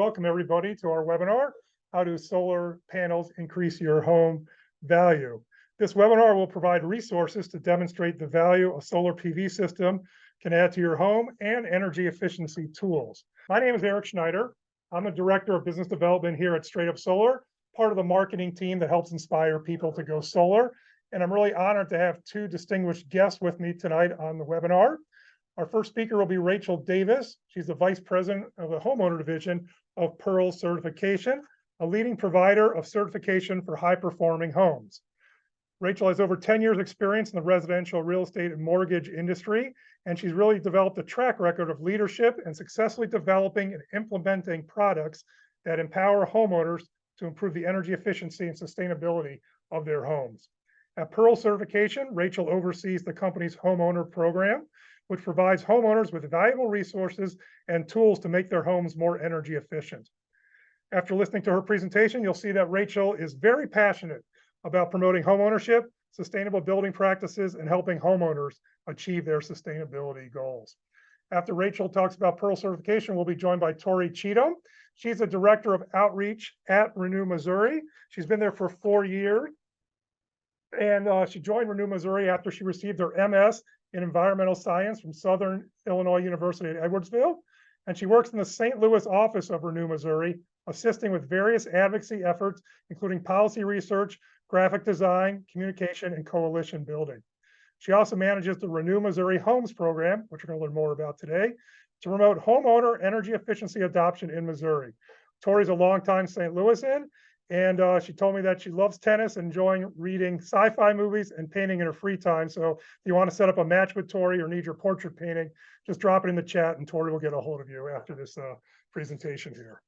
welcome everybody to our webinar, How Do Solar Panels Increase Your Home Value? This webinar will provide resources to demonstrate the value a solar PV system can add to your home and energy efficiency tools. My name is Eric Schneider. I'm a director of business development here at StraightUp Solar, part of the marketing team that helps inspire people to go solar. And I'm really honored to have two distinguished guests with me tonight on the webinar. Our first speaker will be Rachel Davis. She's the Vice President of the Homeowner Division of Pearl Certification, a leading provider of certification for high-performing homes. Rachel has over 10 years experience in the residential real estate and mortgage industry, and she's really developed a track record of leadership and successfully developing and implementing products that empower homeowners to improve the energy efficiency and sustainability of their homes. At Pearl Certification, Rachel oversees the company's homeowner program, which provides homeowners with valuable resources and tools to make their homes more energy efficient. After listening to her presentation, you'll see that Rachel is very passionate about promoting homeownership, sustainable building practices, and helping homeowners achieve their sustainability goals. After Rachel talks about Pearl Certification, we'll be joined by Tori Cheatem. She's the Director of Outreach at Renew Missouri. She's been there for 4 years. And she joined Renew Missouri after she received her MS in environmental science from Southern Illinois University at Edwardsville. And she works in the St. Louis office of Renew Missouri, assisting with various advocacy efforts, including policy research, graphic design, communication, and coalition building. She also manages the Renew Missouri Homes program, which we're going to learn more about today, to promote homeowner energy efficiency adoption in Missouri. Tori's a longtime St. Louisan, and she told me that she loves tennis, enjoying reading sci-fi movies and painting in her free time. So if you want to set up a match with Tori or need your portrait painting, just drop it in the chat and Tori will get a hold of you after this presentation here.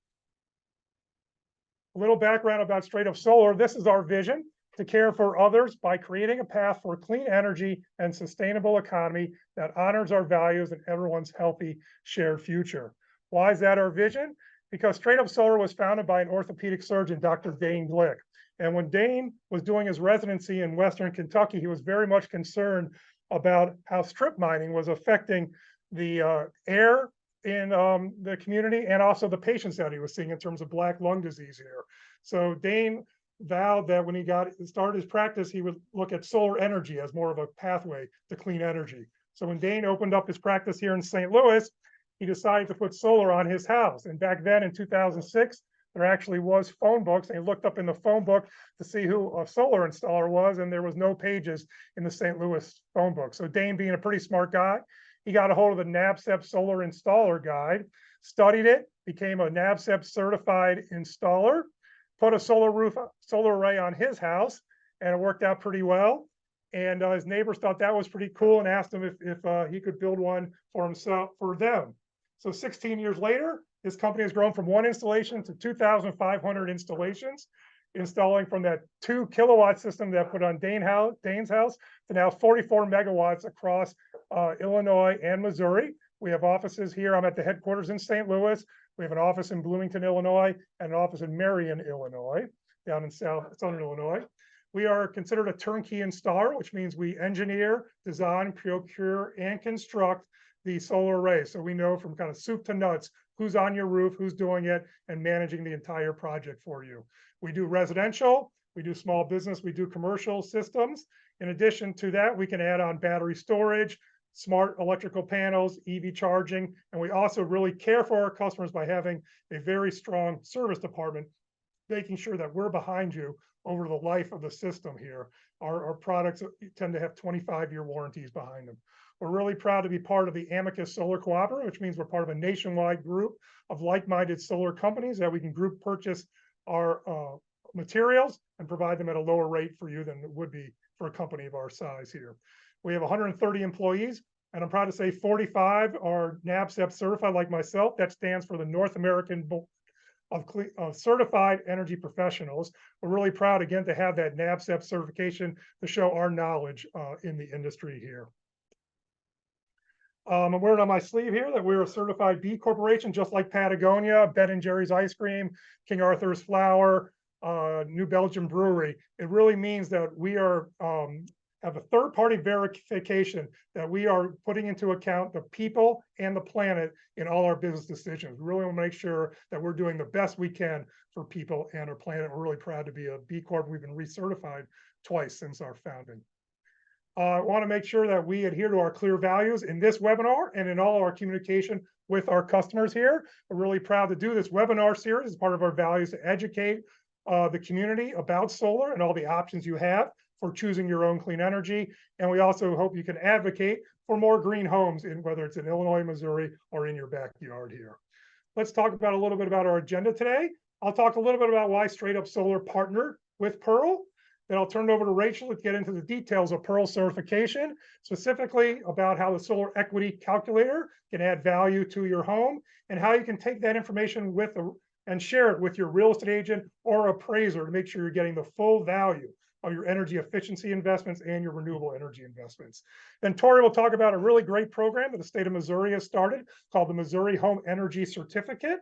A little background about StraightUp Solar. This is our vision: to care for others by creating a path for clean energy and sustainable economy that honors our values and everyone's healthy shared future. Why is that our vision? Because StraightUp Solar was founded by an orthopedic surgeon, Dr. Dane Glick. And when Dane was doing his residency in Western Kentucky, he was very much concerned about how strip mining was affecting the air in the community and also the patients that he was seeing in terms of black lung disease here. So Dane vowed that when he started his practice, he would look at solar energy as more of a pathway to clean energy. So when Dane opened up his practice here in St. Louis, he decided to put solar on his house. And back then in 2006, there actually was phone books, and he looked up in the phone book to see who a solar installer was, and there was no pages in the St. Louis phone book. So Dane, being a pretty smart guy, he got a hold of the NABCEP Solar Installer Guide, studied it, became a NABCEP certified installer, put a solar array on his house, and it worked out pretty well. And his neighbors thought that was pretty cool and asked him if he could build one for himself, for them. So 16 years later, his company has grown from 1 installation to 2,500 installations, installing from that 2 kilowatt system that put on Dane's house to now 44 megawatts across Illinois and Missouri. We have offices here. I'm at the headquarters in St. Louis. We have an office in Bloomington, Illinois, and an office in Marion, Illinois, down in Southern Illinois. We are considered a turnkey installer, which means we engineer, design, procure, and construct the solar array. So we know from kind of soup to nuts who's on your roof, who's doing it, and managing the entire project for you. We do residential, we do small business, we do commercial systems. In addition to that, we can add on battery storage, smart electrical panels, EV charging, and we also really care for our customers by having a very strong service department, making sure that we're behind you over the life of the system here. Our products tend to have 25-year warranties behind them. We're really proud to be part of the Amicus Solar Cooperative, which means we're part of a nationwide group of like-minded solar companies that we can group purchase our materials and provide them at a lower rate for you than it would be for a company of our size here. We have 130 employees, and I'm proud to say 45 are NABCEP certified like myself. That stands for the North American Board of Certified Energy Professionals. We're really proud, again, to have that NABCEP certification to show our knowledge in the industry here. I'm wearing on my sleeve here that we're a certified B Corporation, just like Patagonia, Ben & Jerry's Ice Cream, King Arthur's Flour, New Belgium Brewery. It really means that we are have a third-party verification that we are putting into account the people and the planet in all our business decisions. We really want to make sure that we're doing the best we can for people and our planet. We're really proud to be a B Corp. We've been recertified twice since our founding. I want to make sure that we adhere to our clear values in this webinar and in all our communication with our customers here. We're really proud to do this webinar series as part of our values to educate the community about solar and all the options you have for choosing your own clean energy. And we also hope you can advocate for more green homes, in whether it's in Illinois, Missouri, or in your backyard here. Let's talk about a little bit about our agenda today. I'll talk a little bit about why StraightUp Solar partnered with Pearl. Then I'll turn it over to Rachel to get into the details of Pearl certification, specifically about how the solar equity calculator can add value to your home and how you can take that information and share it with your real estate agent or appraiser to make sure you're getting the full value of your energy efficiency investments and your renewable energy investments. Then Tori will talk about a really great program that the state of Missouri has started called the Missouri Home Energy Certificate.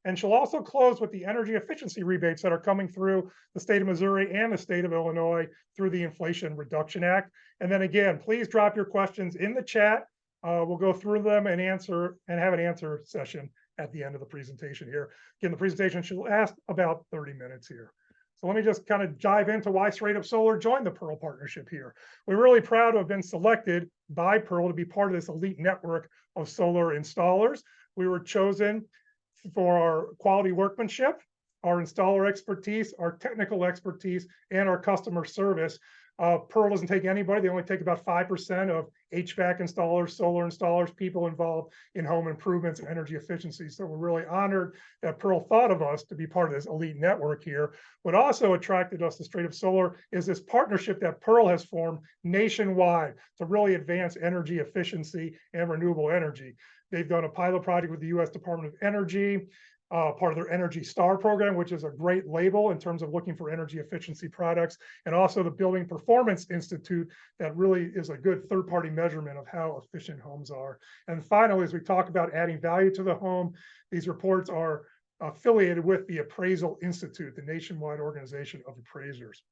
And she'll also close with the energy efficiency rebates that are coming through the state of Missouri and the state of Illinois through the Inflation Reduction Act. And then again, please drop your questions in the chat. We'll go through them and have an answer session at the end of the presentation here. Again, the presentation should last about 30 minutes here. So let me just kind of dive into why StraightUp Solar joined the Pearl partnership here. We're really proud to have been selected by Pearl to be part of this elite network of solar installers. We were chosen for our quality workmanship, our installer expertise, our technical expertise, and our customer service. Pearl doesn't take anybody. They only take about 5% of HVAC installers, solar installers, people involved in home improvements and energy efficiency. So we're really honored that Pearl thought of us to be part of this elite network here. What also attracted us to StraightUp Solar is this partnership that Pearl has formed nationwide to really advance energy efficiency and renewable energy. They've done a pilot project with the U.S. Department of Energy, part of their Energy Star program, which is a great label in terms of looking for energy efficiency products, and also the Building Performance Institute that really is a good third-party measurement of how efficient homes are. And finally, as we talk about adding value to the home, these reports are affiliated with the Appraisal Institute, the nationwide organization of appraisers.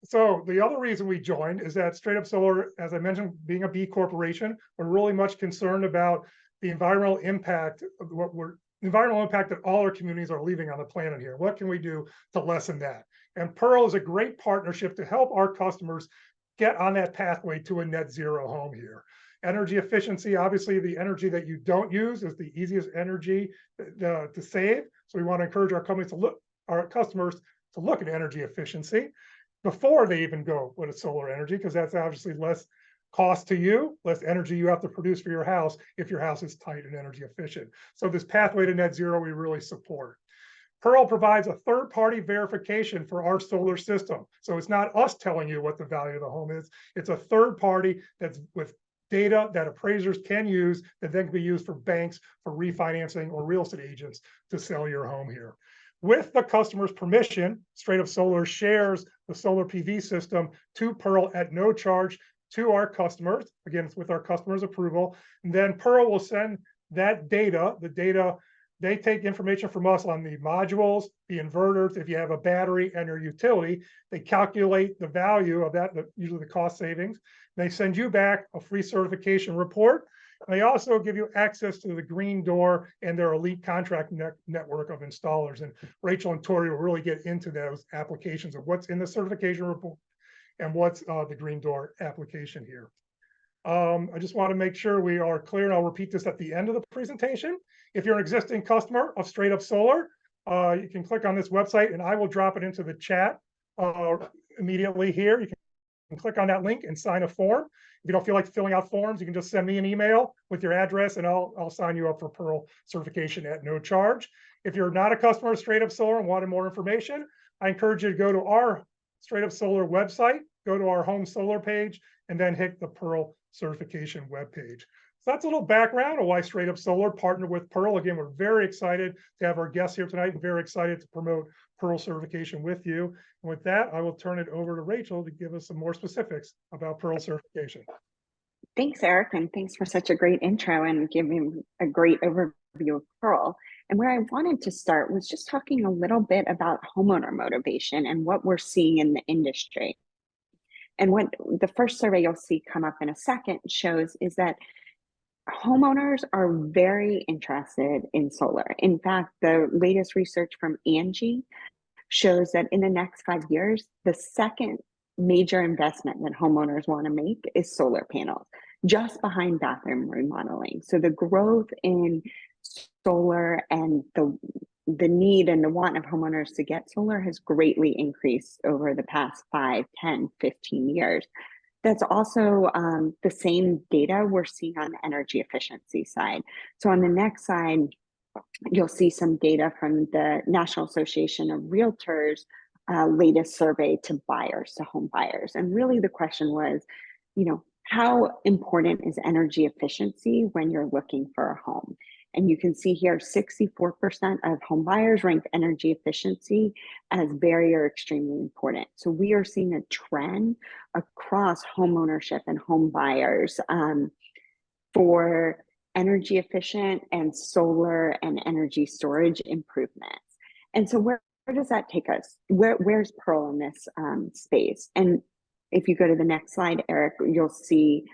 So the other reason we joined is that StraightUp Solar, as I mentioned, being a B corporation, we're really much concerned about the environmental impact that all our communities are leaving on the planet here. What can we do to lessen that? And Pearl is a great partnership to help our customers get on that pathway to a net zero home here. Energy efficiency, obviously the energy that you don't use is the easiest energy to save. So we want to encourage our customers to look at energy efficiency before they even go with a solar energy, because that's obviously less cost to you, less energy you have to produce for your house if your house is tight and energy efficient. So this pathway to net zero, we really support. Pearl provides a third-party verification for our solar system. So it's not us telling you what the value of the home is. It's a third party that's with data that appraisers can use that then can be used for banks for refinancing or real estate agents to sell your home here. With the customer's permission, StraightUp Solar shares the solar PV system to Pearl at no charge to our customers. Again, it's with our customers' approval. And then Pearl will send that data, they take information from us on the modules, the inverters, if you have a battery and your utility, they calculate the value of that, usually the cost savings. They send you back a free certification report. They also give you access to the Green Door and their elite contract network of installers. And Rachel and Tori will really get into those applications of what's in the certification report and what's the Green Door application here. I just want to make sure we are clear, and I'll repeat this at the end of the presentation. If you're an existing customer of StraightUp Solar, you can click on this website and I will drop it into the chat immediately here. You can click on that link and sign a form. If you don't feel like filling out forms, you can just send me an email with your address and I'll sign you up for Pearl certification at no charge. If you're not a customer of StraightUp Solar and wanted more information, I encourage you to go to our StraightUp Solar website, go to our home solar page, and then hit the Pearl certification webpage. So that's a little background on why StraightUp Solar partnered with Pearl. Again, we're very excited to have our guests here tonight and very excited to promote Pearl certification with you. And with that, I will turn it over to Rachel to give us some more specifics about Pearl certification. Thanks, Eric, and thanks for such a great intro and giving a great overview of Pearl. And where I wanted to start was just talking a little bit about homeowner motivation and what we're seeing in the industry. And what the first survey you'll see come up in a second shows is that homeowners are very interested in solar. In fact, the latest research from Angie shows that in the next 5 years, the second major investment that homeowners want to make is solar panels, just behind bathroom remodeling. So the growth in solar and the need and the want of homeowners to get solar has greatly increased over the past 5, 10, 15 years. That's also the same data we're seeing on the energy efficiency side. So on the next slide, you'll see some data from the National Association of Realtors latest survey to buyers, to home buyers. And really the question was, how important is energy efficiency when you're looking for a home? And you can see here, 64% of home buyers rank energy efficiency as very or extremely important. So we are seeing a trend across home ownership and home buyers for energy efficient and solar and energy storage improvements. And so where does that take us? Where's Pearl in this space? And if you go to the next slide, Eric, you'll see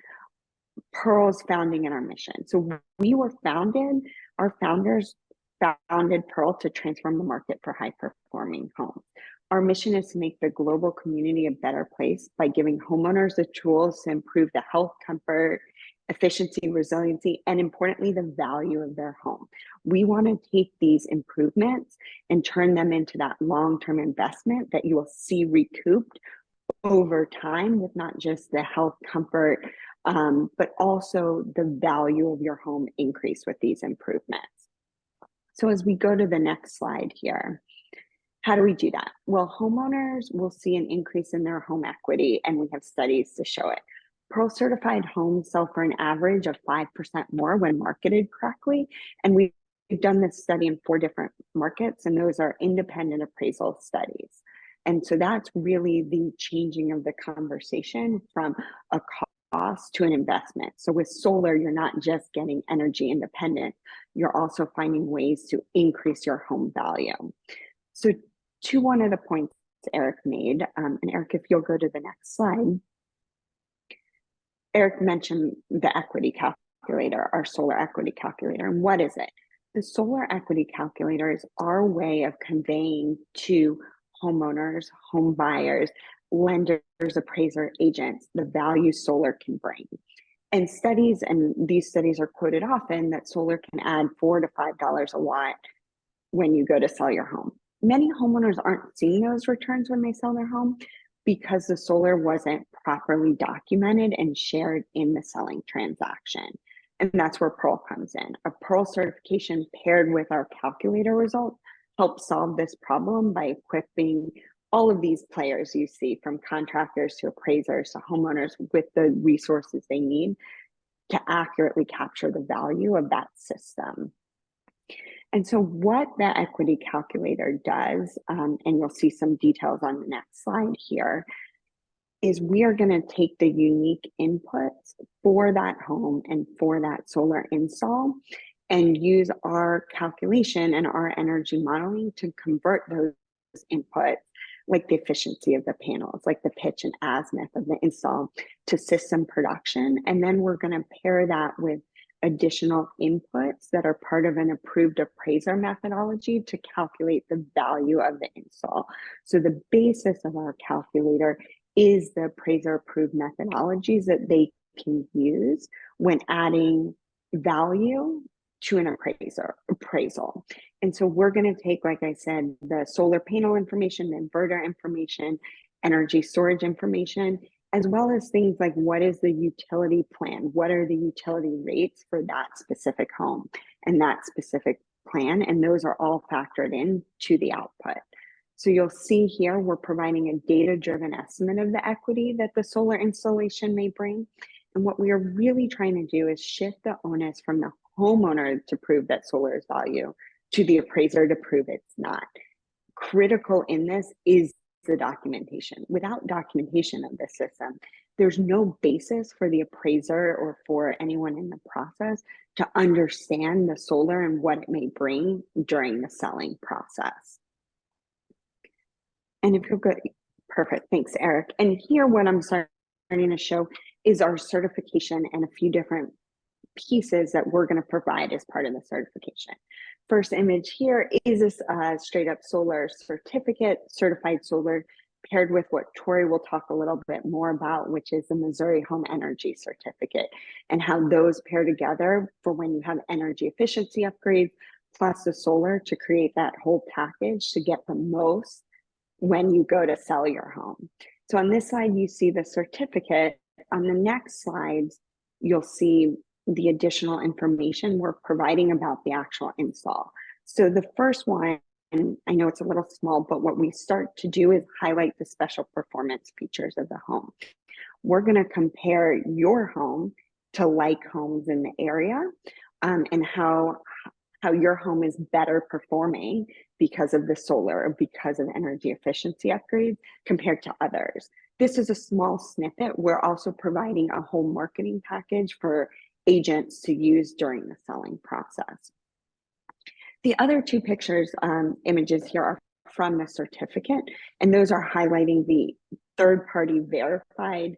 Pearl's founding and our mission. So we were founded, our founders founded Pearl to transform the market for high performing homes. Our mission is to make the global community a better place by giving homeowners the tools to improve the health, comfort, efficiency, resiliency, and importantly, the value of their home. We want to take these improvements and turn them into that long-term investment that you will see recouped over time with not just the health, comfort, but also the value of your home increase with these improvements. So as we go to the next slide here, how do we do that? Well, homeowners will see an increase in their home equity, and we have studies to show it. Pearl certified homes sell for an average of 5% more when marketed correctly. And we've done this study in 4 different markets, and those are independent appraisal studies. And so that's really the changing of the conversation from a cost to an investment. So with solar, you're not just getting energy independent, you're also finding ways to increase your home value. So to one of the points Eric made, and Eric, if you'll go to the next slide, Eric mentioned the equity calculator, our solar equity calculator. And what is it? The solar equity calculator is our way of conveying to homeowners, home buyers, lenders, appraiser, agents, the value solar can bring. And studies, and these studies are quoted often, that solar can add $4 to $5 a watt when you go to sell your home. Many homeowners aren't seeing those returns when they sell their home because the solar wasn't properly documented and shared in the selling transaction. And that's where Pearl comes in. A Pearl certification paired with our calculator result helps solve this problem by equipping all of these players you see, from contractors to appraisers to homeowners, with the resources they need to accurately capture the value of that system. And so what the equity calculator does, and you'll see some details on the next slide here, is we are going to take the unique inputs for that home and for that solar install and use our calculation and our energy modeling to convert those inputs, like the efficiency of the panels, like the pitch and azimuth of the install, to system production. And then we're going to pair that with additional inputs that are part of an approved appraiser methodology to calculate the value of the install. So the basis of our calculator is the appraiser approved methodologies that they can use when adding value to an appraisal. And so we're going to take, like I said, the solar panel information, the inverter information, energy storage information, as well as things like what is the utility plan? What are the utility rates for that specific home and that specific plan? And those are all factored in to the output. So you'll see here, we're providing a data-driven estimate of the equity that the solar installation may bring. And what we are really trying to do is shift the onus from the homeowner to prove that solar is value to the appraiser to prove it's not. Critical in this is the documentation. Without documentation of the system, there's no basis for the appraiser or for anyone in the process to understand the solar and what it may bring during the selling process. And if you'll go, Perfect. Thanks, Eric. And here, what I'm starting to show is our certification and a few different pieces that we're going to provide as part of the certification. First image here is this StraightUp Solar certificate, certified solar, paired with what Tori will talk a little bit more about, which is the Missouri Home Energy Certificate, and how those pair together for when you have energy efficiency upgrades, plus the solar to create that whole package to get the most when you go to sell your home. So on this slide, you see the certificate. On the next slides, you'll see the additional information we're providing about the actual install. So the first one, and I know it's a little small, but what we start to do is highlight the special performance features of the home. We're going to compare your home to like homes in the area, and how your home is better performing because of the solar or because of energy efficiency upgrades compared to others. This is a small snippet. We're also providing a whole marketing package for agents to use during the selling process. The other two pictures, images here are from the certificate, and those are highlighting the third-party verified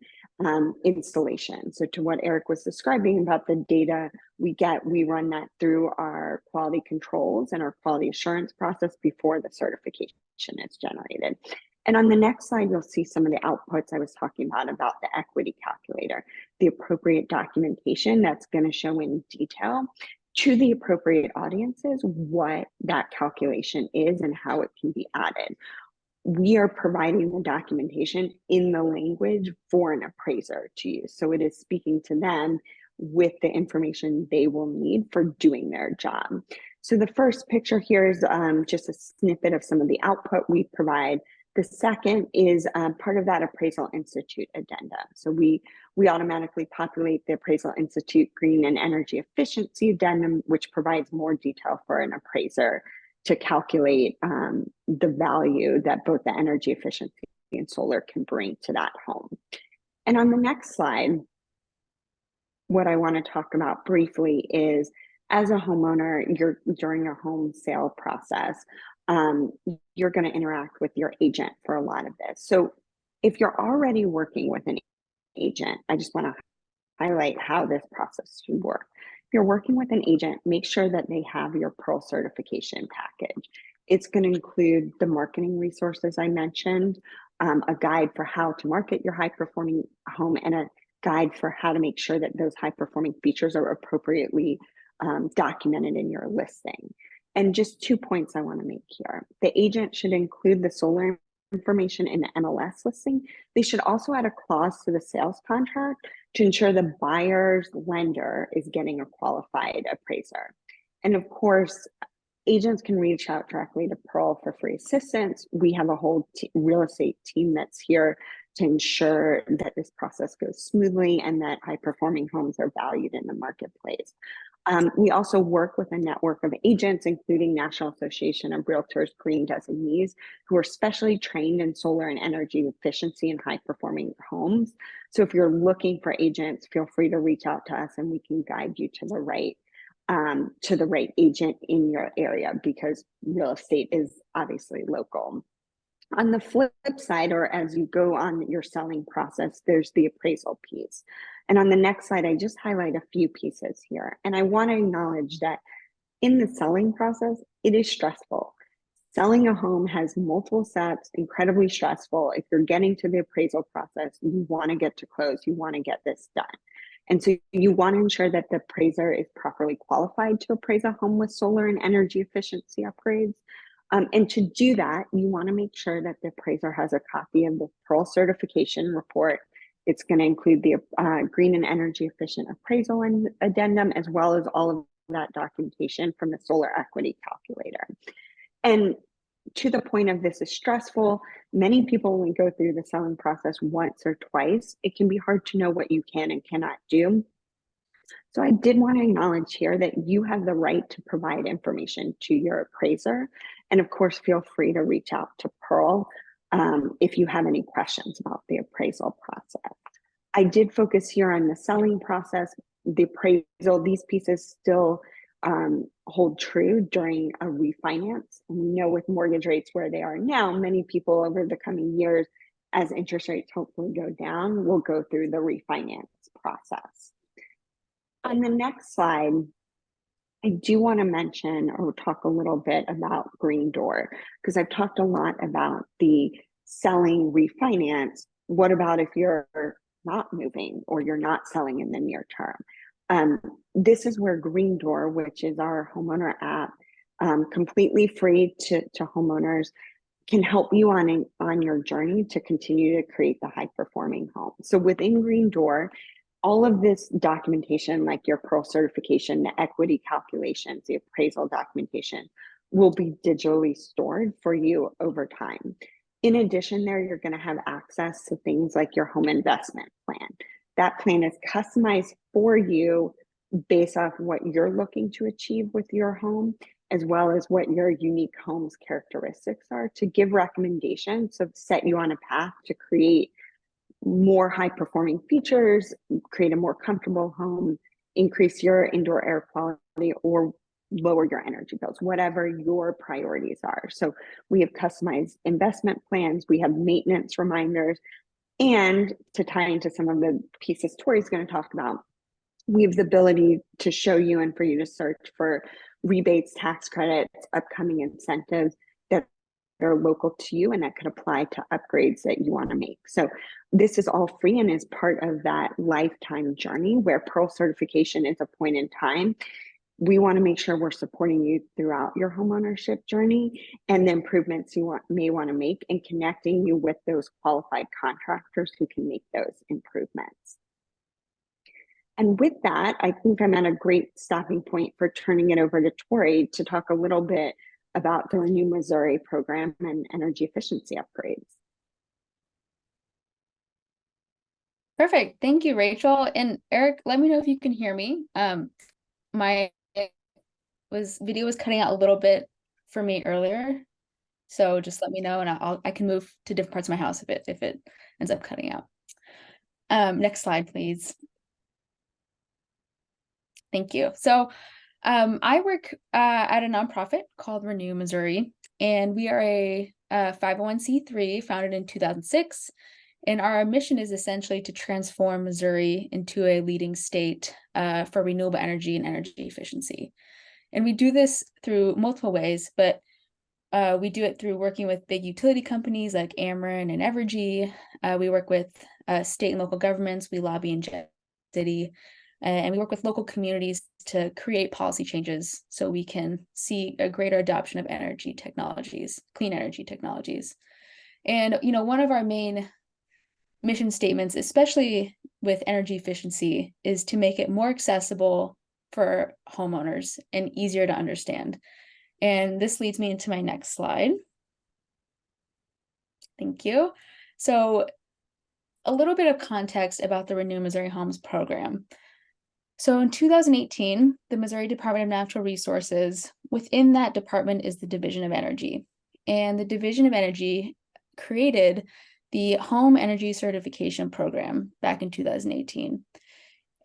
installation. So to what Eric was describing about the data we get, we run that through our quality controls and our quality assurance process before the certification is generated. And on the next slide, you'll see some of the outputs I was talking about the equity calculator, the appropriate documentation that's going to show in detail to the appropriate audiences what that calculation is and how it can be added. We are providing the documentation in the language for an appraiser to use. So it is speaking to them with the information they will need for doing their job. So the first picture here is just a snippet of some of the output we provide. The second is part of that Appraisal Institute addenda. So we automatically populate the Appraisal Institute Green and Energy Efficiency addendum, which provides more detail for an appraiser to calculate the value that both the energy efficiency and solar can bring to that home. And on the next slide, what I want to talk about briefly is, as a homeowner, during a home sale process, you're going to interact with your agent for a lot of this. So if you're already working with an agent, I just want to highlight how this process should work. If you're working with an agent, make sure that they have your Pearl certification package. It's going to include the marketing resources I mentioned, a guide for how to market your high-performing home, and a guide for how to make sure that those high-performing features are appropriately documented in your listing. And just 2 points I want to make here. The agent should include the solar information in the MLS listing. They should also add a clause to the sales contract to ensure the buyer's lender is getting a qualified appraiser. And of course, agents can reach out directly to Pearl for free assistance. We have a whole real estate team that's here to ensure that this process goes smoothly and that high-performing homes are valued in the marketplace. We also work with a network of agents, including National Association of Realtors Green Designees, who are specially trained in solar and energy efficiency and high-performing homes. So if you're looking for agents, feel free to reach out to us and we can guide you to the right agent in your area, because real estate is obviously local. On the flip side, or as you go on your selling process, there's the appraisal piece. And on the next slide, I just highlight a few pieces here. And I want to acknowledge that in the selling process, it is stressful. Selling a home has multiple steps, incredibly stressful. If you're getting to the appraisal process, you want to get to close, you want to get this done. And so you want to ensure that the appraiser is properly qualified to appraise a home with solar and energy efficiency upgrades. And to do that, you want to make sure that the appraiser has a copy of the Pearl certification report. It's going to include the green and energy efficient appraisal and addendum, as well as all of that documentation from the solar equity calculator. And to the point of this is stressful, many people, when we go through the selling process once or twice, it can be hard to know what you can and cannot do. So I did want to acknowledge here that you have the right to provide information to your appraiser. And of course, feel free to reach out to Pearl if you have any questions about the appraisal process. I did focus here on the selling process, the appraisal. These pieces still hold true during a refinance. And we know with mortgage rates where they are now, many people over the coming years as interest rates hopefully go down, we'll go through the refinance process. On the next slide, I do want to mention or talk a little bit about Green Door, because I've talked a lot about the selling refinance. What about if you're not moving or you're not selling in the near term? This is where Green Door, which is our homeowner app, completely free to homeowners, can help you on your journey to continue to create the high performing home. So within Green Door, all of this documentation, like your Pearl certification, the equity calculations, the appraisal documentation, will be digitally stored for you over time. In addition, you're going to have access to things like your home investment plan. That plan is customized for you based off what you're looking to achieve with your home, as well as what your unique home's characteristics are, to give recommendations, so set you on a path to create more high performing features, create a more comfortable home, increase your indoor air quality, or lower your energy bills, whatever your priorities are. So we have customized investment plans, we have maintenance reminders, and to tie into some of the pieces Tori's going to talk about, we have the ability to show you and for you to search for rebates, tax credits, upcoming incentives that are local to you and that could apply to upgrades that you want to make. So this is all free and is part of that lifetime journey where Pearl certification is a point in time. We want to make sure we're supporting you throughout your homeownership journey and the improvements you may want to make, and connecting you with those qualified contractors who can make those improvements. And with that, I think I'm at a great stopping point for turning it over to Tori to talk a little bit about the Renew Missouri program and energy efficiency upgrades. Perfect. Thank you, Rachel. And Eric, let me know if you can hear me. My video was cutting out a little bit for me earlier. So just let me know and I can move to different parts of my house if it ends up cutting out. Next slide, please. Thank you. So I work at a nonprofit called Renew Missouri, and we are a 501c3 founded in 2006. And our mission is essentially to transform Missouri into a leading state for renewable energy and energy efficiency. And we do this through multiple ways, but we do it through working with big utility companies like Ameren and Evergy. We work with state and local governments. We lobby in Jeff City. And we work with local communities to create policy changes so we can see a greater adoption of energy technologies, clean energy technologies. And, one of our main mission statements, especially with energy efficiency, is to make it more accessible for homeowners and easier to understand. And this leads me into my next slide. Thank you. So a little bit of context about the Renew Missouri Homes program. So in 2018, the Missouri Department of Natural Resources, within that department is the Division of Energy. And the Division of Energy created the Home Energy Certification Program back in 2018.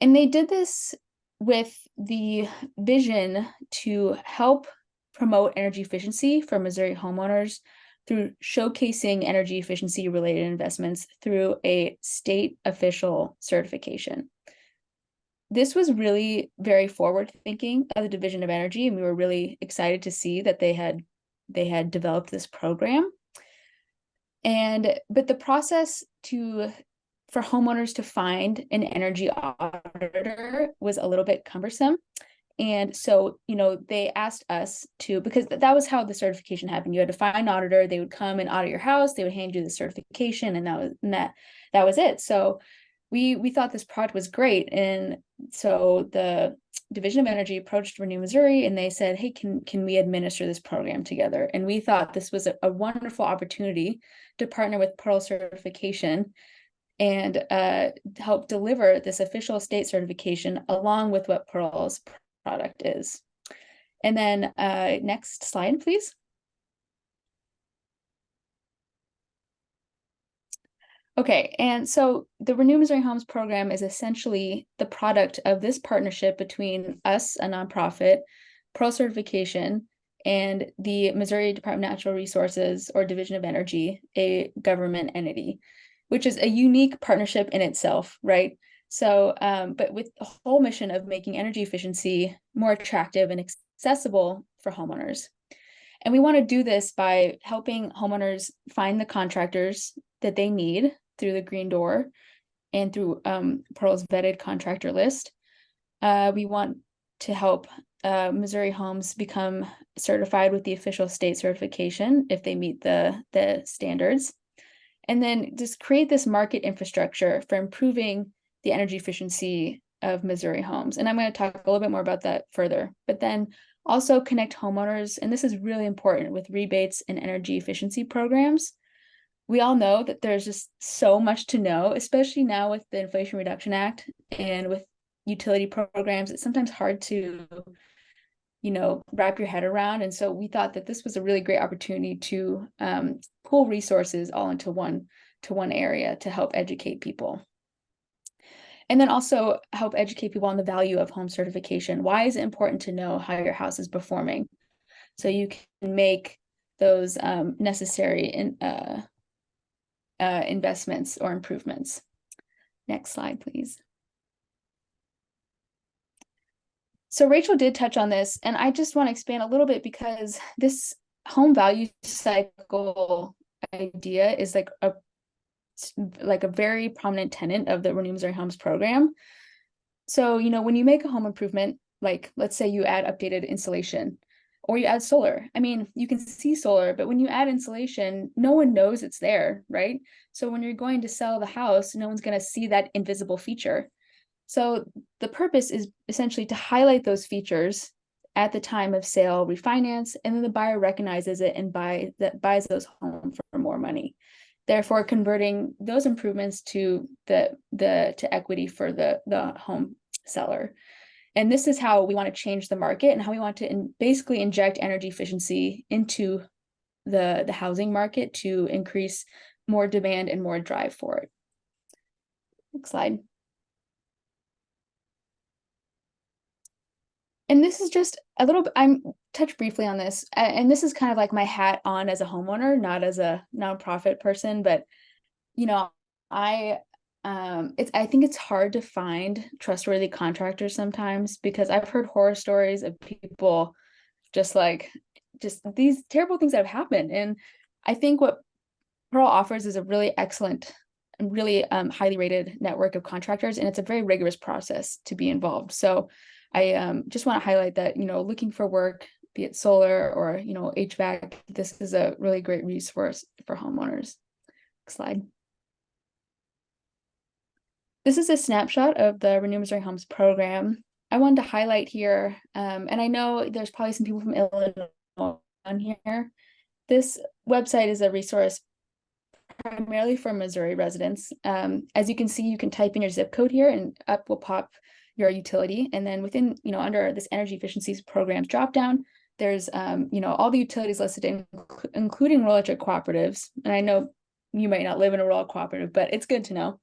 And they did this with the vision to help promote energy efficiency for Missouri homeowners through showcasing energy efficiency related investments through a state official certification. This was really very forward thinking of the Division of Energy, and we were really excited to see that they had developed this program. But the process for homeowners to find an energy auditor was a little bit cumbersome. And so, they asked us to, because that was how the certification happened. You had to find an auditor, they would come and audit your house, they would hand you the certification, and that was it. So we thought this product was great. And so the Division of Energy approached Renew Missouri and they said, hey, can we administer this program together? And we thought this was a wonderful opportunity to partner with Pearl Certification and help deliver this official state certification along with what Pearl's product is. And then next slide, please. Okay, and so the Renew Missouri Homes program is essentially the product of this partnership between us, a nonprofit, Pearl Certification, and the Missouri Department of Natural Resources, or Division of Energy, a government entity, which is a unique partnership in itself, right? So, but with the whole mission of making energy efficiency more attractive and accessible for homeowners. And we want to do this by helping homeowners find the contractors that they need through the Green Door and through Pearl's vetted contractor list. We want to help Missouri homes become certified with the official state certification if they meet the standards. And then just create this market infrastructure for improving the energy efficiency of Missouri homes. And I'm going to talk a little bit more about that further, but then also connect homeowners. And this is really important with rebates and energy efficiency programs. We all know that there's just so much to know, especially now with the Inflation Reduction Act and with utility programs. It's sometimes hard to, wrap your head around. And so we thought that this was a really great opportunity to pull resources all into one area to help educate people. And then also help educate people on the value of home certification. Why is it important to know how your house is performing? So you can make those necessary investments or improvements. Next slide, please. So Rachel did touch on this, and I just want to expand a little bit because this home value cycle idea is like a very prominent tenet of the Renew Missouri Homes program. So, when you make a home improvement, like let's say you add updated insulation or you add solar, I mean, you can see solar, but when you add insulation, no one knows it's there, right? So when you're going to sell the house, no one's going to see that invisible feature. So the purpose is essentially to highlight those features at the time of sale, refinance, and then the buyer recognizes it and buys those homes for more money. Therefore, converting those improvements to equity for the home seller. And this is how we want to change the market and how we want to basically inject energy efficiency into the housing market to increase more demand and more drive for it. Next slide. And this is just a little bit, I'm touch briefly on this, and this is kind of like my hat on as a homeowner, not as a nonprofit person, but I think it's hard to find trustworthy contractors sometimes because I've heard horror stories of people just these terrible things that have happened. And I think what Pearl offers is a really excellent and really highly rated network of contractors, and it's a very rigorous process to be involved. So I just want to highlight that, looking for work, be it solar or, HVAC, this is a really great resource for homeowners. Next slide. This is a snapshot of the Renew Missouri Homes program. I wanted to highlight here, and I know there's probably some people from Illinois on here. This website is a resource primarily for Missouri residents. As you can see, you can type in your zip code here and up will pop your utility. And then within, under this energy efficiencies programs dropdown, there's, all the utilities listed, including rural electric cooperatives. And I know you might not live in a rural cooperative, but it's good to know.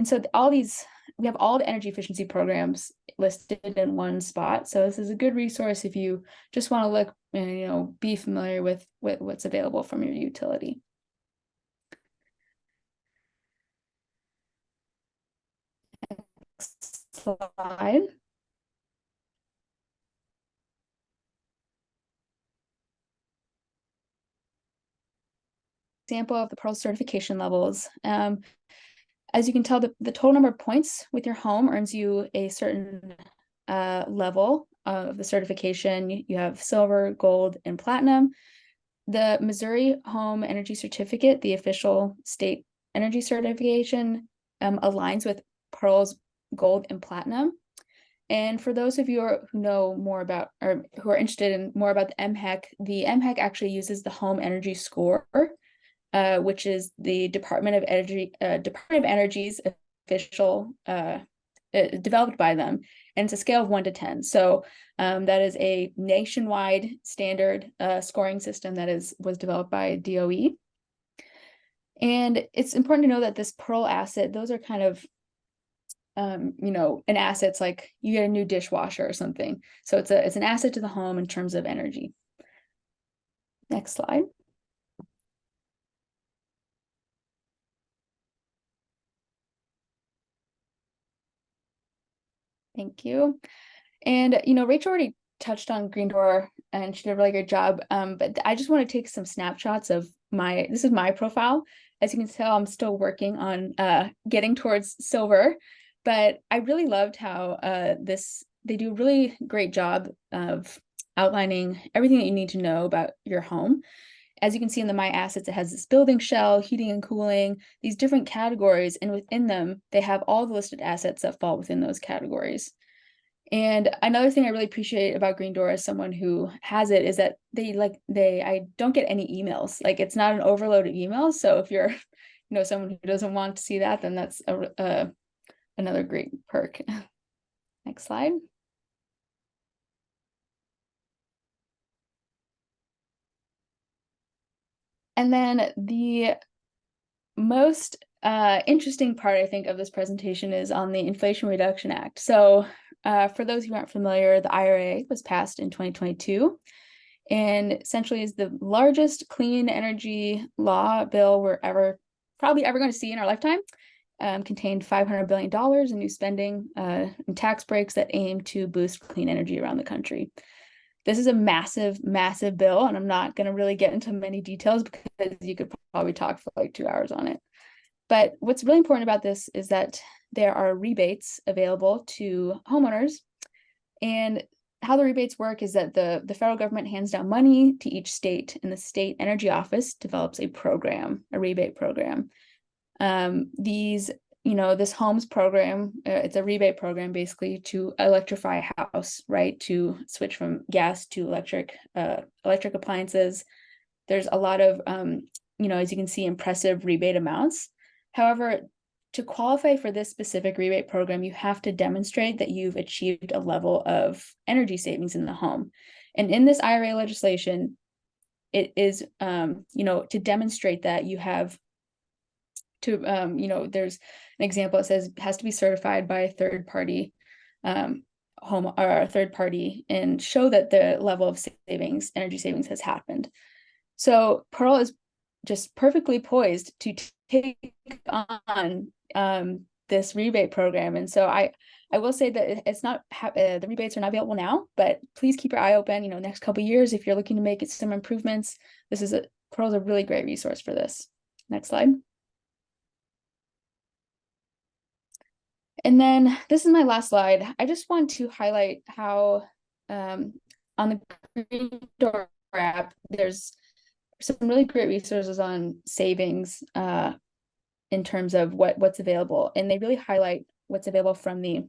So all these, we have all the energy efficiency programs listed in one spot. So this is a good resource if you just want to look and, be familiar with what's available from your utility. Next slide. Example of the Pearl certification levels. As you can tell, the total number of points with your home earns you a certain level of the certification. You have silver, gold, and platinum. The Missouri Home Energy Certificate, the official state energy certification, aligns with Pearl's gold and platinum. And for those of you who know more about, or who are interested in more about the MHEC actually uses the Home Energy Score, which is the Department of Energy's official, developed by them, and it's a scale of 1 to 10. So that is a nationwide standard scoring system that was developed by DOE. And it's important to know that this Pearl asset, those are kind of an asset's like you get a new dishwasher or something. So it's an asset to the home in terms of energy. Next slide. Thank you. And Rachel already touched on Green Door and she did a really good job. But I just want to take some snapshots of this is my profile. As you can tell, I'm still working on getting towards silver, but I really loved how they do a really great job of outlining everything that you need to know about your home. As you can see in the My Assets, it has this building shell, heating and cooling, these different categories, and within them, they have all the listed assets that fall within those categories. And another thing I really appreciate about Green Door as someone who has it is that I don't get any emails. Like it's not an overload of emails. So if you're, someone who doesn't want to see that, then that's another great perk. Next slide. And then the most interesting part, I think, of this presentation is on the Inflation Reduction Act. So for those who aren't familiar, the IRA was passed in 2022 and essentially is the largest clean energy law bill we're probably ever going to see in our lifetime. Contained $500 billion in new spending and tax breaks that aim to boost clean energy around the country. This is a massive, massive bill, and I'm not going to really get into many details because you could probably talk for like 2 hours on it. But what's really important about this is that there are rebates available to homeowners. And how the rebates work is that the federal government hands down money to each state, and the state energy office develops a rebate program. This homes program, it's a rebate program basically to electrify a house, right? To switch from gas to electric appliances. There's a lot of, as you can see, impressive rebate amounts. However, to qualify for this specific rebate program, you have to demonstrate that you've achieved a level of energy savings in the home. And in this IRA legislation, it is, to demonstrate that you have to, there's an example that says has to be certified by a third party home or a third party and show that the level of energy savings has happened. So Pearl is just perfectly poised to take on this rebate program. And so I will say that it's not the rebates are not available now, but please keep your eye open. Next couple of years, if you're looking to make some improvements, Pearl's a really great resource for this. Next slide. And then this is my last slide. I just want to highlight how on the Green Door app, there's some really great resources on savings in terms of what's available. And they really highlight what's available from the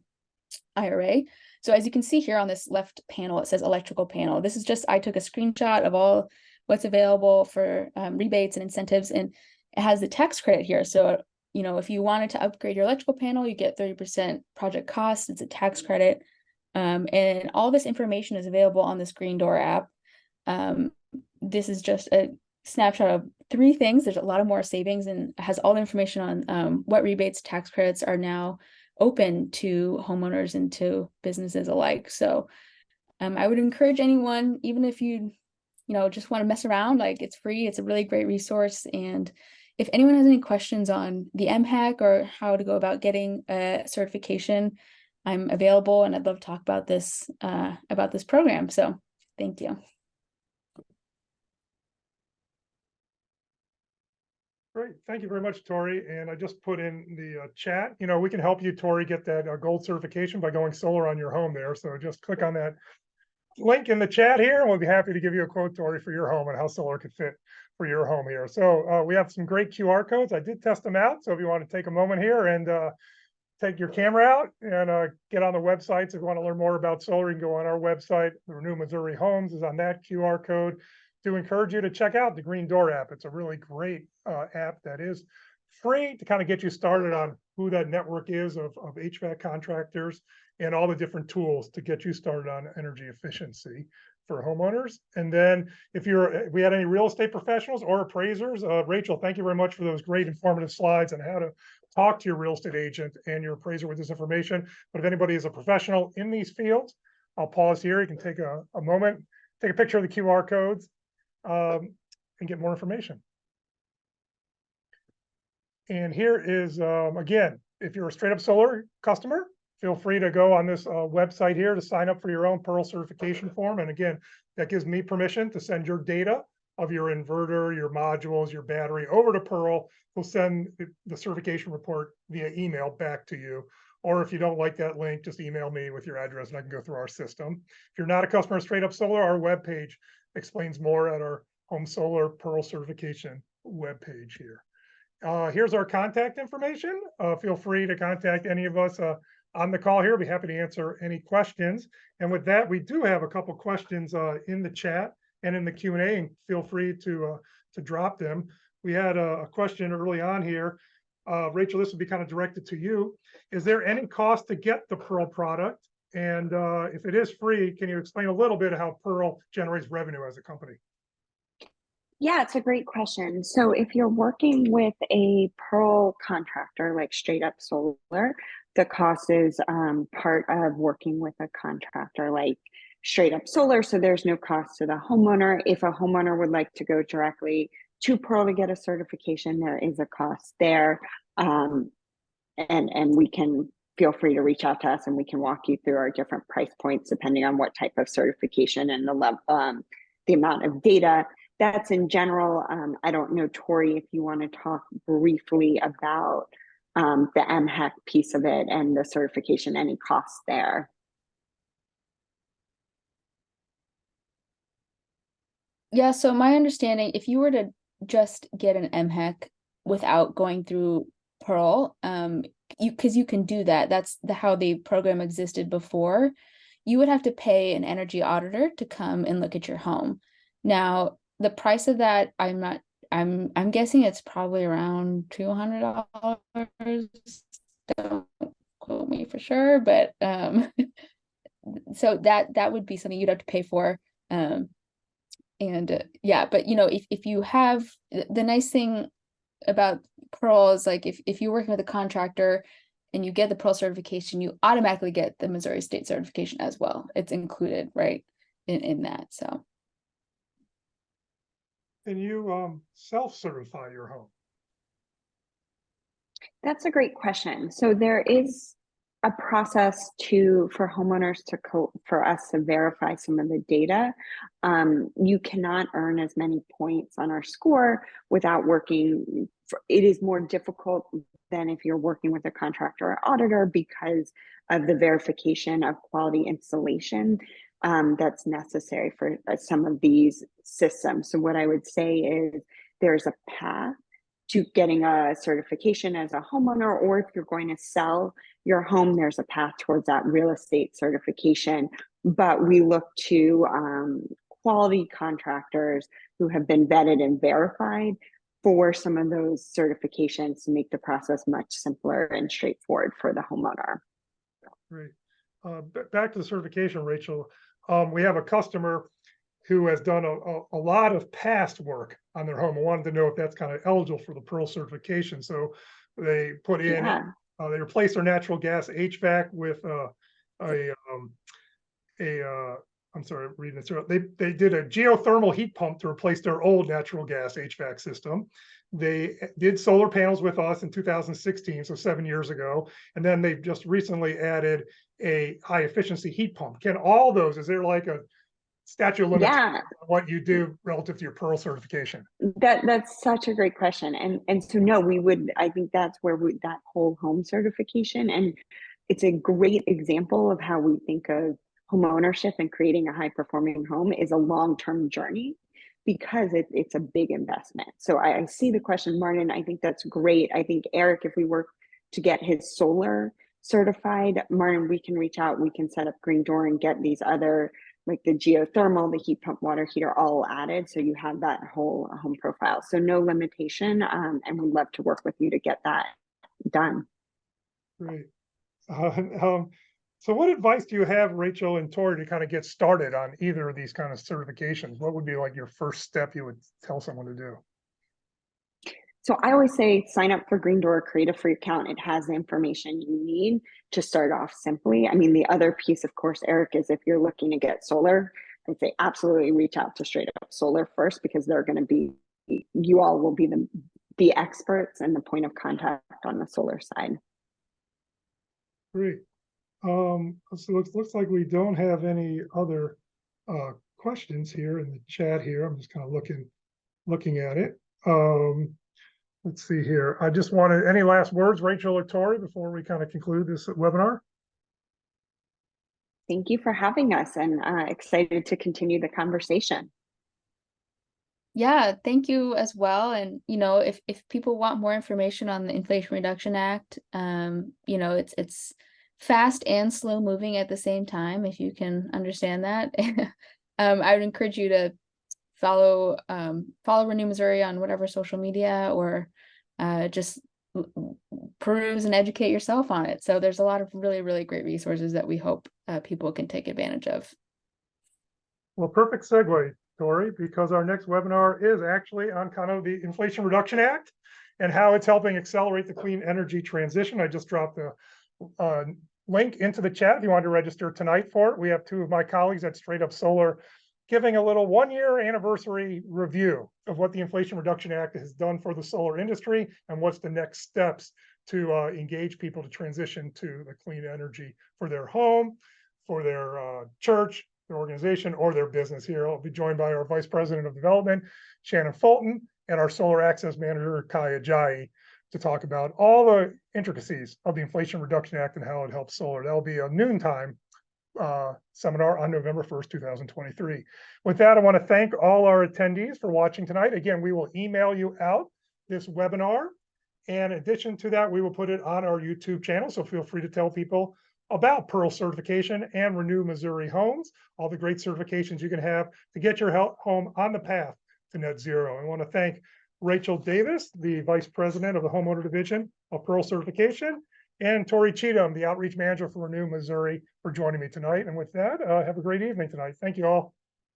IRA. So as you can see here on this left panel, it says electrical panel. This is just, I took a screenshot of all what's available for rebates and incentives, and it has the tax credit here. So if you wanted to upgrade your electrical panel, you get 30% project cost. It's a tax credit. And all this information is available on this Green Door app. This is just a snapshot of 3 things. There's a lot of more savings and has all the information on what rebates, tax credits are now open to homeowners and to businesses alike. So I would encourage anyone, even if you just want to mess around, like it's free, it's a really great resource. And if anyone has any questions on the MHAC or how to go about getting a certification, I'm available and I'd love to talk about this program. So thank you. Great. Thank you very much, Tori. And I just put in the chat, we can help you, Tori, get that gold certification by going solar on your home there. So just click on that link in the chat here, and we'll be happy to give you a quote, Tori, for your home and how solar could fit for your home here. So we have some great QR codes. I did test them out. So if you want to take a moment here and take your camera out and get on the websites. If you want to learn more about solar, you can go on our website. The Renew Missouri Homes is on that QR code. To encourage you to check out the Green Door app. It's a really great app that is free to kind of get you started on who that network is of HVAC contractors and all the different tools to get you started on energy efficiency. for homeowners. And then if we had any real estate professionals or appraisers, Rachel, thank you very much for those great informative slides on how to talk to your real estate agent and your appraiser with this information. But if anybody is a professional in these fields, I'll pause here. You can take a moment, take a picture of the QR codes, and get more information. And here is, again, if you're a StraightUp Solar customer, feel free to go on this website here to sign up for your own Pearl certification form. And again, that gives me permission to send your data of your inverter, your modules, your battery over to Pearl. We'll send the certification report via email back to you. Or if you don't like that link, just email me with your address and I can go through our system. If you're not a customer of StraightUp Solar, our webpage explains more at our Home Solar Pearl certification webpage here. Here's our contact information. Feel free to contact any of us on the call here. I'll be happy to answer any questions. And with that, we do have a couple questions in the chat and in the Q&A, and feel free to drop them. We had a question early on here. Rachel, this would be kind of directed to you. Is there any cost to get the Pearl product? And if it is free, can you explain a little bit how Pearl generates revenue as a company? Yeah, it's a great question. So if you're working with a Pearl contractor like StraightUp Solar, the cost is part of working with a contractor like StraightUp Solar. So there's no cost to the homeowner. If a homeowner would like to go directly to Pearl to get a certification, there is a cost there. And we can feel free to reach out to us and we can walk you through our different price points depending on what type of certification and the amount of data. That's in general. I don't know, Tori, if you want to talk briefly about the MHEC piece of it and the certification, any costs there. Yeah, so my understanding, if you were to just get an MHEC without going through Pearl, because you can do that. That's how the program existed before. You would have to pay an energy auditor to come and look at your home. Now, the price of that, I'm guessing it's probably around $200. Don't quote me for sure, but so that would be something you'd have to pay for. Yeah, but you know, if you have, the nice thing about Pearl is like if you're working with a contractor and you get the Pearl certification, you automatically get the Missouri State certification as well. It's included right in that. So Can you self-certify your home? That's a great question. So there is a process for homeowners for us to verify some of the data. You cannot earn as many points on our score without working. It is more difficult than if you're working with a contractor or auditor because of the verification of quality installation that's necessary for some of these systems. So what I would say is there's a path to getting a certification as a homeowner, or if you're going to sell your home, there's a path towards that real estate certification. But we look to quality contractors who have been vetted and verified for some of those certifications to make the process much simpler and straightforward for the homeowner. Great. Back to the certification, Rachel. We have a customer who has done a lot of past work on their home. I wanted to know if that's kind of eligible for the Pearl certification. So they put in, they replaced their natural gas HVAC with I'm sorry, I'm reading this. They did a geothermal heat pump to replace their old natural gas HVAC system. They did solar panels with us in 2016, so 7 years ago. And then they've just recently added a high efficiency heat pump. Can all those, is there like a statute of limitations on what you do relative to your Pearl certification? That's such a great question. And so no, I think that's where that whole home certification, and it's a great example of how we think of home ownership and creating a high performing home is a long-term journey because it's a big investment. So I see the question, Martin. I think that's great. I think Eric, if we work to get his solar certified, Martin, we can reach out, we can set up Green Door and get these other, like the geothermal, the heat pump, water heater, all added. So you have that whole home profile. So no limitation. And we'd love to work with you to get that done. Great. So what advice do you have, Rachel and Tori, to kind of get started on either of these kind of certifications? What would be like your first step you would tell someone to do? So I always say sign up for Green Door, create a free account. It has the information you need to start off simply. I mean, the other piece, of course, Eric, is if you're looking to get solar, I'd say absolutely reach out to StraightUp Solar first, because they're going to be, you all will be the experts and the point of contact on the solar side. Great. So looks like we don't have any other questions here in the chat here. I'm just kind of looking at it. Let's see here. I just wanted, any last words, Rachel or Tori, before we kind of conclude this webinar? Thank you for having us, and excited to continue the conversation. Yeah, thank you as well. And if people want more information on the Inflation Reduction Act, it's fast and slow moving at the same time, if you can understand that. I would encourage you to follow Renew Missouri on whatever social media, or just peruse and educate yourself on it. So there's a lot of really, really great resources that we hope people can take advantage of. Well, perfect segue, Tori, because our next webinar is actually on kind of the Inflation Reduction Act and how it's helping accelerate the clean energy transition. I just dropped the link into the chat if you want to register tonight for it. We have two of my colleagues at StraightUp Solar giving a little 1-year anniversary review of what the Inflation Reduction Act has done for the solar industry and what's the next steps to engage people to transition to the clean energy for their home, for their church, their organization, or their business. Here I'll be joined by our Vice President of Development, Shannon Fulton, and our Solar Access Manager, Kai Ajayi, to talk about all the intricacies of the Inflation Reduction Act and how it helps solar. That'll be a noontime seminar on November 1st, 2023. With that, I want to thank all our attendees for watching tonight. Again, we will email you out this webinar. And in addition to that, we will put it on our YouTube channel. So feel free to tell people about Pearl certification and Renew Missouri Homes, all the great certifications you can have to get your home on the path to net zero. I want to thank Rachel Davis, the Vice President of the Homeowner Division of Pearl Certification, and Tori Cheatem, the Outreach Manager for Renew Missouri, for joining me tonight. And with that, have a great evening tonight. Thank you all.